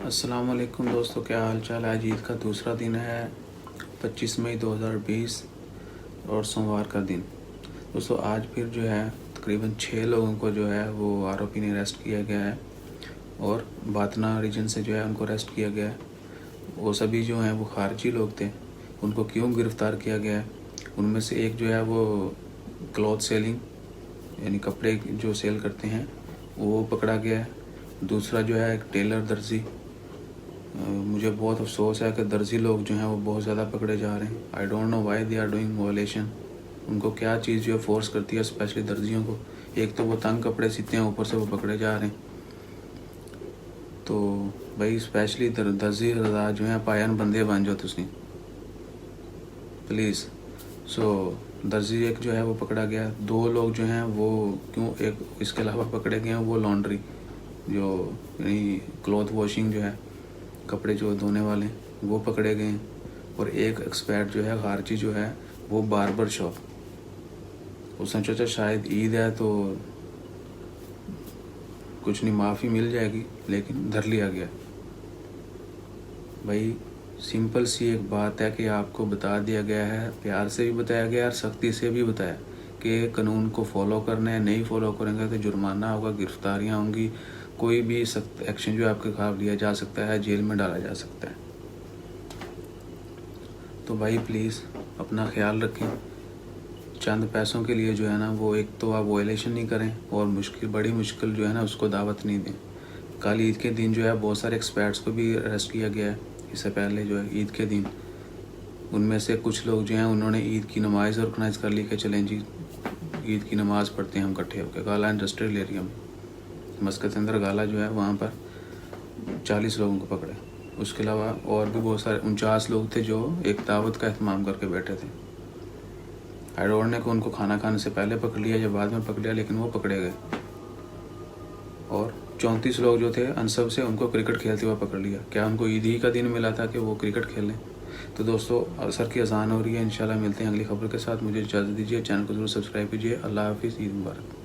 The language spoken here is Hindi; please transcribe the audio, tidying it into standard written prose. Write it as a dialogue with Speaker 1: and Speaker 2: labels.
Speaker 1: अस्सलाम वालेकुम दोस्तों, क्या हाल चाल है। आज ईद का दूसरा दिन है, 25 मई 2020 और सोमवार का दिन। दोस्तों आज फिर जो है तकरीबन 6 लोगों को जो है वो आरोपी ने अरेस्ट किया गया है और बातना रीजन से जो है उनको अरेस्ट किया गया है। वो सभी जो हैं वो खारजी लोग थे। उनको क्यों गिरफ़्तार किया गया है, उनमें से एक जो है वो क्लॉथ सेलिंग यानी कपड़े जो सेल करते हैं वो पकड़ा गया है। दूसरा जो है एक टेलर दर्जी। मुझे बहुत अफसोस है कि दर्जी लोग जो हैं वो बहुत ज़्यादा पकड़े जा रहे हैं। I don't know why they are doing violation. उनको क्या चीज़ जो है फोर्स करती है, स्पेशली दर्जियों को। एक तो वो तंग कपड़े सीते हैं, ऊपर से वो पकड़े जा रहे हैं। तो भाई स्पेशली दर्जी रजा जो है पायन बंदे बन जाओ तुसी प्लीज़। सो दर्जी एक जो है वो पकड़ा गया। 2 लोग जो हैं वो क्यों एक इसके अलावा पकड़े गए हैं, वो लॉन्ड्री जो यानी क्लॉथ वॉशिंग जो है, कपड़े जो धोने वाले वो पकड़े गए हैं। और एक एक्सपर्ट जो है खारजी जो है वो बार्बर शॉप, उसने सोचा शायद ईद है तो कुछ नहीं माफ़ी मिल जाएगी, लेकिन धर लिया गया। भाई सिंपल सी एक बात है कि आपको बता दिया गया है, प्यार से भी बताया गया और सख्ती से भी बताया कि कानून को फॉलो करना है। नहीं फॉलो करेंगे तो जुर्माना होगा, गिरफ्तारियाँ होंगी, कोई भी सख्त एक्शन जो है आपके खिलाफ लिया जा सकता है, जेल में डाला जा सकता है। तो भाई प्लीज़ अपना ख्याल रखें। चंद पैसों के लिए जो है ना वो एक तो आप वायलेशन नहीं करें और बड़ी मुश्किल जो है ना उसको दावत नहीं दें। कल ईद के दिन जो है बहुत सारे एक्सपर्ट्स को भी अरेस्ट किया गया है। इससे पहले जो है ईद के दिन उनमें से कुछ लोग जो हैं उन्होंने ईद की नमाज़ ऑर्गेनाइज़ कर ली कि चलें जी ईद की नमाज़ पढ़ते हैं हम इकट्ठे होकर। गाला इंडस्ट्रियल एरिया में मस्कत अंदर गाला जो है वहाँ पर 40 लोगों को पकड़े। उसके अलावा और भी बहुत सारे 49 लोग थे जो एक दावत का एहतमाम करके बैठे थे। आई डोंट नो कि उनको खाना खाने से पहले पकड़ लिया या बाद में पकड़ लिया, लेकिन वो पकड़े गए। और 34 लोग जो थे अनसब से, उनको क्रिकेट खेलते हुए पकड़ लिया। क्या उनको ईद ही का दिन मिला था कि वो क्रिकेट खेलें। तो दोस्तों असर की अजान हो रही है। इंशाल्लाह मिलते हैं अगली खबर के साथ। मुझे इजाज़त दीजिए, चैनल को ज़रूर सब्सक्राइब कीजिए। अल्लाह हाफिज़, ईद मुबारक।